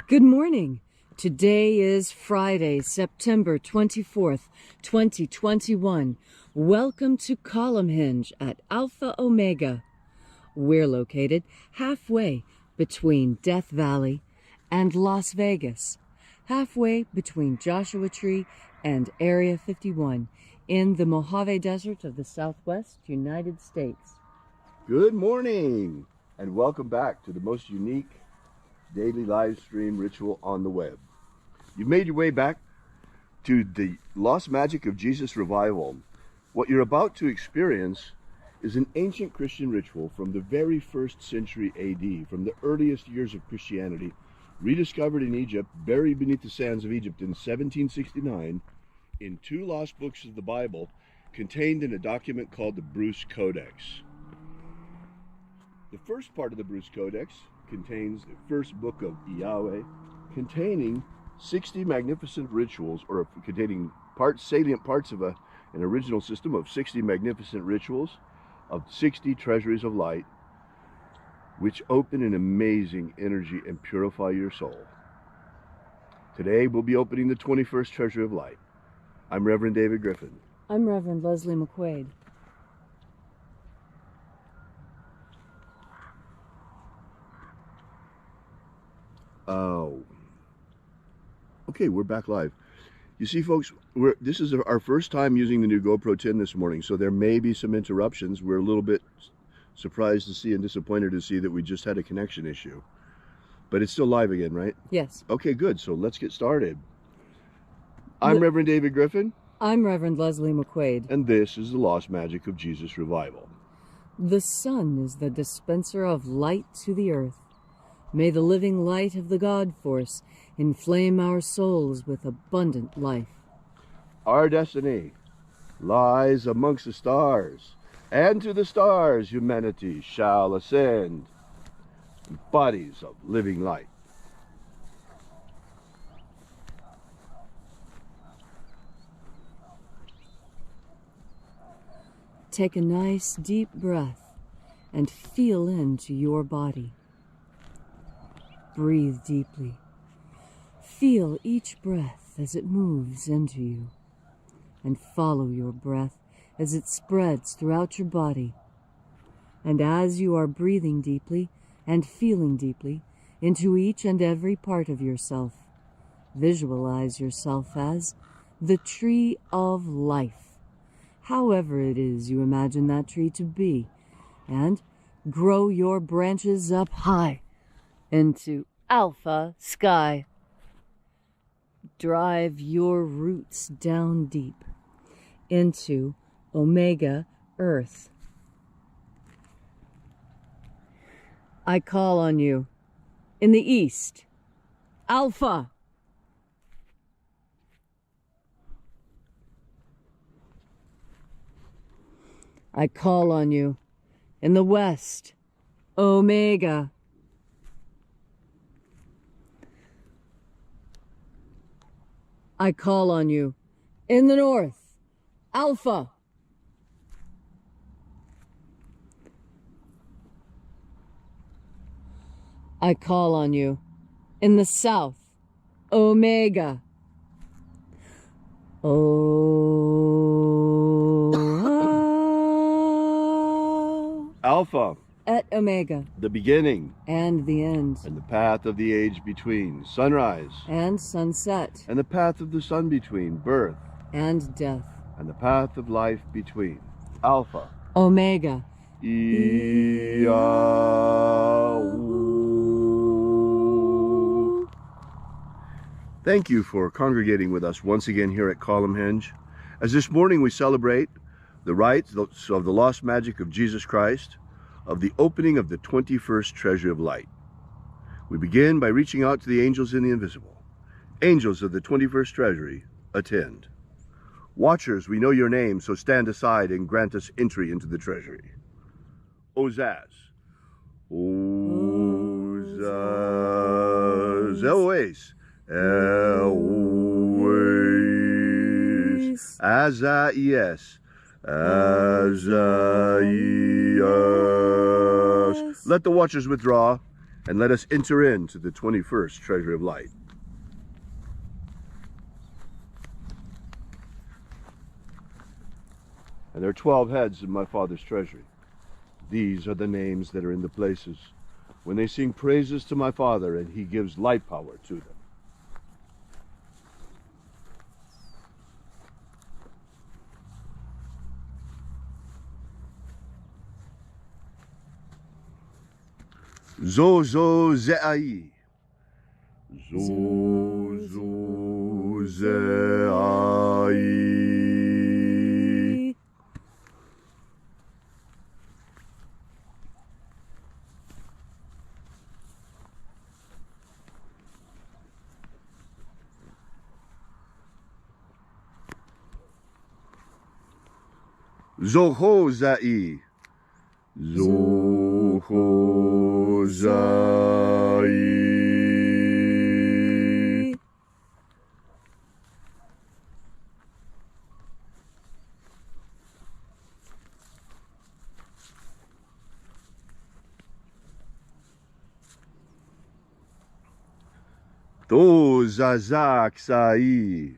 Good morning. Today is Friday, September 24th, 2021. Welcome to Column Hinge at Alpha Omega. We're located halfway between Death Valley and Las Vegas, halfway between Joshua Tree and Area 51 in the Mojave Desert of the Southwest United States. Good morning and welcome back to the most unique daily live stream ritual on the web. You've made your way back to the Lost Magic of Jesus revival. What you're about to experience is an ancient Christian ritual from the very first century AD, from the earliest years of Christianity, rediscovered in Egypt, buried beneath the sands of Egypt in 1769, in two lost books of the Bible, contained in a document called the Bruce Codex. The first part of the Bruce Codex contains the first book of Yahweh, containing 60 magnificent rituals, or containing salient parts of an original system of 60 magnificent rituals, of 60 treasuries of light, which open an amazing energy and purify your soul. Today we'll be opening the 21st treasury of light. I'm Reverend David Griffin. I'm Reverend Leslie McQuade. Okay, we're back live. You see, folks, this is our first time using the new GoPro 10 this morning, so there may be some interruptions. We're a little bit surprised to see and disappointed to see that we just had a connection issue. But it's still live again, right? Yes. Okay, good. So let's get started. I'm Reverend David Griffin. I'm Reverend Leslie McQuade. And this is the Lost Magic of Jesus revival. The sun is the dispenser of light to the earth. May the living light of the God Force inflame our souls with abundant life. Our destiny lies amongst the stars, and to the stars humanity shall ascend, bodies of living light. Take a nice deep breath and feel into your body. Breathe deeply. Feel each breath as it moves into you, and follow your breath as it spreads throughout your body. And as you are breathing deeply and feeling deeply into each and every part of yourself, visualize yourself as the tree of life, however it is you imagine that tree to be, and grow your branches up high into alpha sky. Drive your roots down deep into omega earth. I call on you in the east, alpha. I call on you in the west, omega. I call on you in the north, alpha. I call on you in the south, omega. Alpha. Et omega. The beginning. And the end. And the path of the age between. Sunrise. And sunset. And the path of the sun between. Birth. And death. And the path of life between. Alpha. Omega. Thank you for congregating with us once again here at Column Hinge. As this morning we celebrate the rites of the lost magic of Jesus Christ, of the opening of the 21st treasury of light. We begin by reaching out to the angels in the invisible. Angels of the 21st treasury, attend. Watchers, we know your name, so stand aside and grant us entry into the treasury. Ozaz. Ozaz. Eloes. Eloes. Azaies. Azaies. Let the watchers withdraw and let us enter into the 21st treasury of light. And there are 12 heads in my Father's treasury. These are the names that are in the places when they sing praises to my Father, and he gives light power to them. Zozo Zeai. Zozo Zeai. Zoho Zai. Zoho Zai. To Zazak Sai.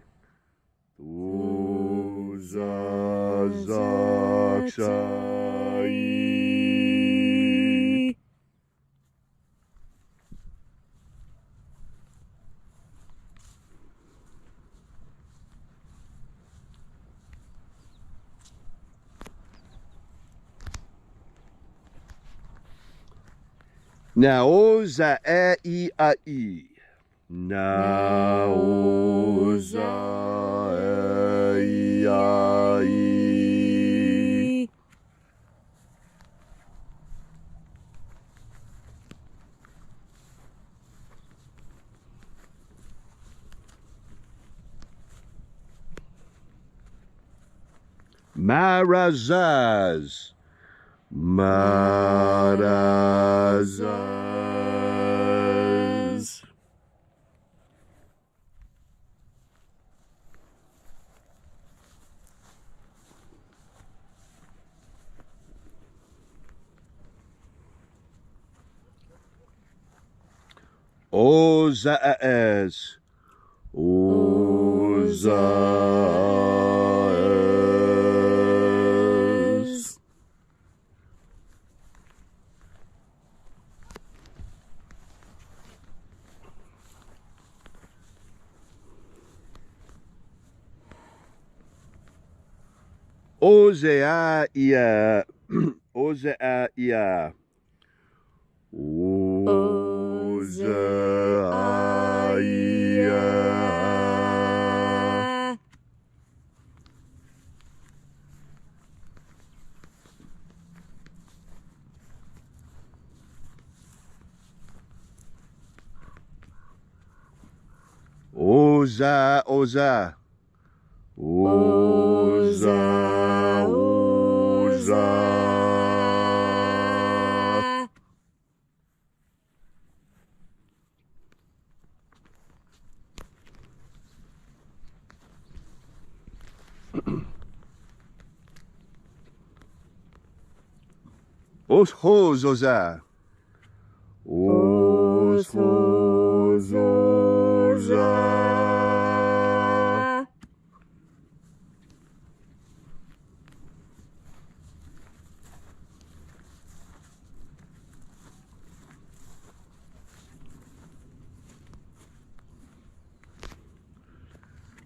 To Zazak Sai. Nao za e I a I. Nao za e I a I. Marazaz. Marazaz. Ozaaz. Ozaaz. Ozeaia. Ozeaia. Ozeaia. Oza, Oza. Oza, Oza. Oshozoza. Oshozoza.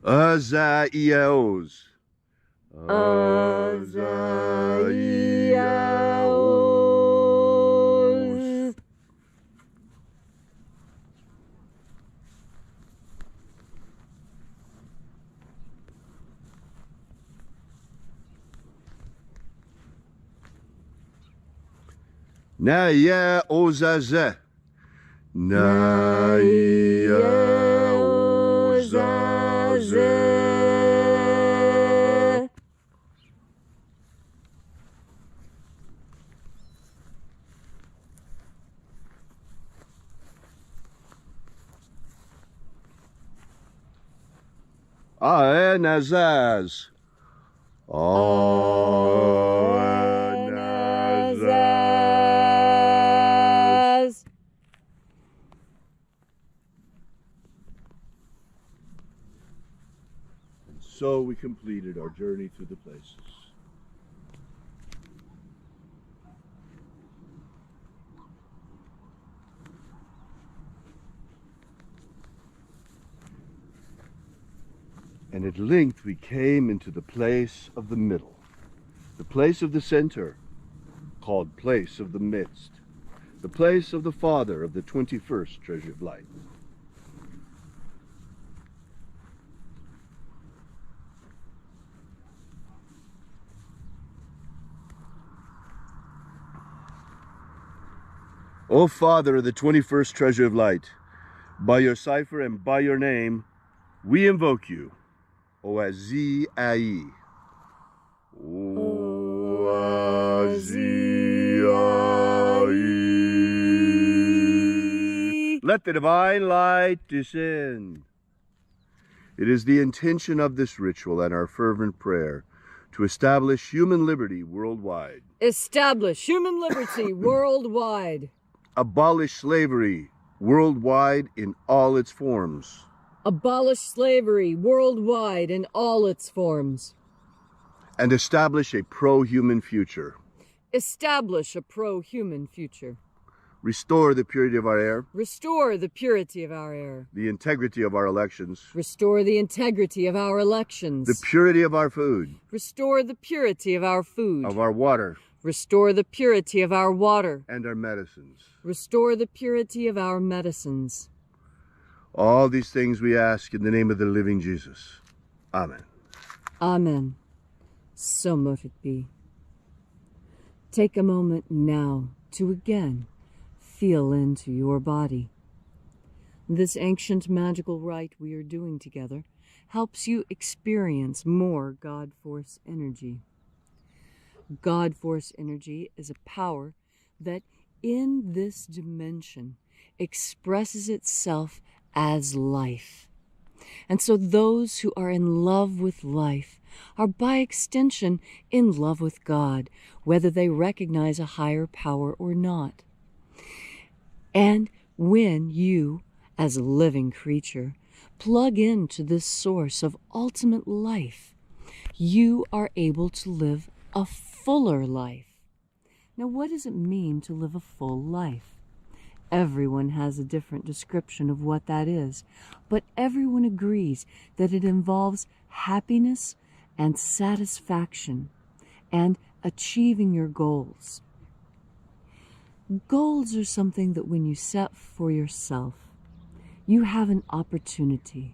Azaios. Azaios. Naya Ozaze. Naya Ozaze. Aenazaz. Aenazaz. so we completed our journey through the places. And at length we came into the place of the middle, the place of the center, called place of the midst, the place of the Father of the 21st treasure of light. O Father of the 21st treasure of light, by your cipher and by your name, we invoke you. Oazi-ai. Oazi-ai. Let the divine light descend. It is the intention of this ritual and our fervent prayer to establish human liberty worldwide. Establish human liberty worldwide. Abolish slavery worldwide in all its forms. Abolish slavery worldwide in all its forms. And establish a pro-human future. Establish a pro-human future. Restore the purity of our air. Restore the purity of our air. The integrity of our elections. Restore the integrity of our elections. The purity of our food. Restore the purity of our food. Of our water. Restore the purity of our water. And our medicines. Restore the purity of our medicines. All these things we ask in the name of the living Jesus. Amen. Amen. So mote it be. Take a moment now to again feel into your body. This ancient magical rite we are doing together helps you experience more God Force energy. God Force energy is a power that in this dimension expresses itself as life. And so those who are in love with life are by extension in love with God, whether they recognize a higher power or not. And when you, as a living creature, plug into this source of ultimate life, you are able to live a fuller life. Now, what does it mean to live a full life? Everyone has a different description of what that is, but everyone agrees that it involves happiness and satisfaction and achieving your goals. Goals are something that when you set for yourself, you have an opportunity.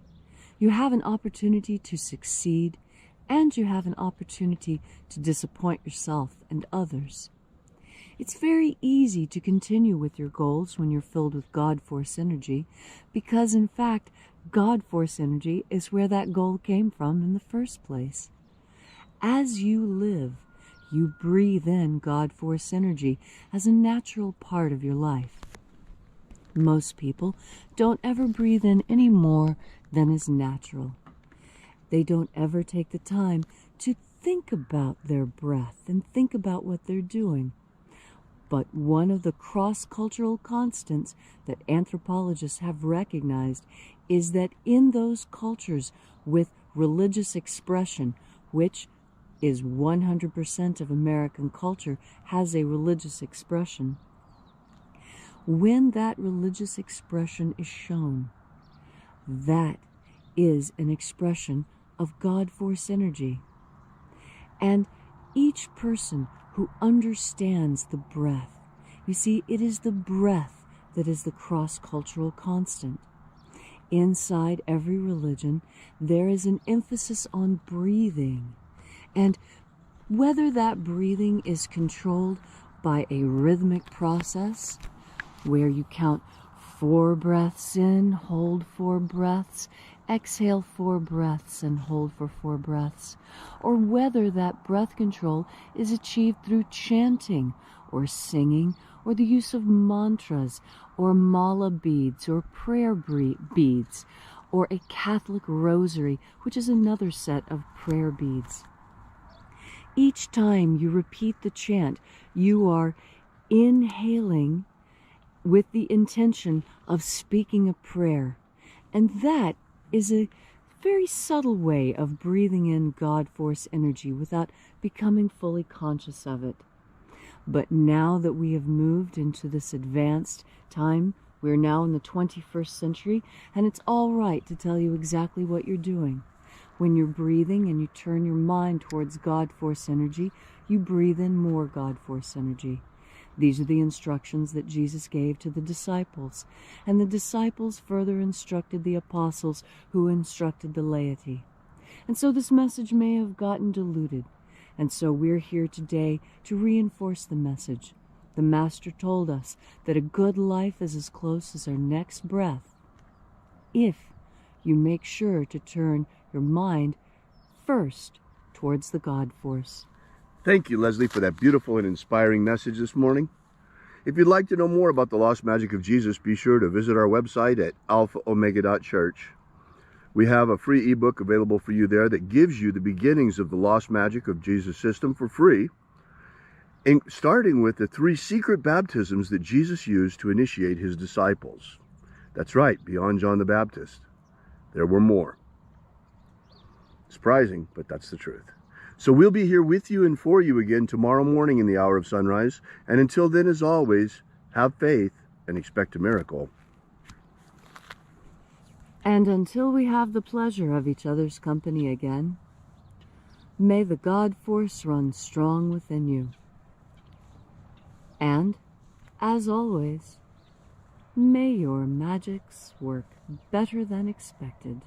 You have an opportunity to succeed, and you have an opportunity to disappoint yourself and others. It's very easy to continue with your goals when you're filled with God Force energy, because in fact, God Force energy is where that goal came from in the first place. As you live, you breathe in God Force energy as a natural part of your life. Most people don't ever breathe in any more than is natural. They don't ever take the time to think about their breath and think about what they're doing. But one of the cross-cultural constants that anthropologists have recognized is that in those cultures with religious expression, which is 100% of American culture has a religious expression, when that religious expression is shown, that is an expression of God Force energy. And each person who understands the breath, you see, it is the breath that is the cross-cultural constant. Inside every religion, there is an emphasis on breathing. And whether that breathing is controlled by a rhythmic process, where you count 4 breaths in, hold 4 breaths, exhale 4 breaths and hold for 4 breaths, or whether that breath control is achieved through chanting or singing or the use of mantras or mala beads or prayer beads or a Catholic rosary, which is another set of prayer beads. Each time you repeat the chant, you are inhaling with the intention of speaking a prayer. And that is a very subtle way of breathing in God Force energy without becoming fully conscious of it. But now that we have moved into this advanced time, we're now in the 21st century, and it's all right to tell you exactly what you're doing. When you're breathing and you turn your mind towards God Force energy, you breathe in more God Force energy. These are the instructions that Jesus gave to the disciples, and the disciples further instructed the apostles who instructed the laity. And so this message may have gotten diluted, and so we're here today to reinforce the message. The Master told us that a good life is as close as our next breath, if you make sure to turn your mind first towards the God Force. Thank you, Leslie, for that beautiful and inspiring message this morning. If you'd like to know more about the Lost Magic of Jesus, be sure to visit our website at alphaomega.church. We have a free ebook available for you there that gives you the beginnings of the Lost Magic of Jesus system for free, starting with the 3 secret baptisms that Jesus used to initiate his disciples. That's right, beyond John the Baptist, there were more. Surprising, but that's the truth. So we'll be here with you and for you again tomorrow morning in the hour of sunrise. And until then, as always, have faith and expect a miracle. And until we have the pleasure of each other's company again, may the God Force run strong within you. And, as always, may your magics work better than expected.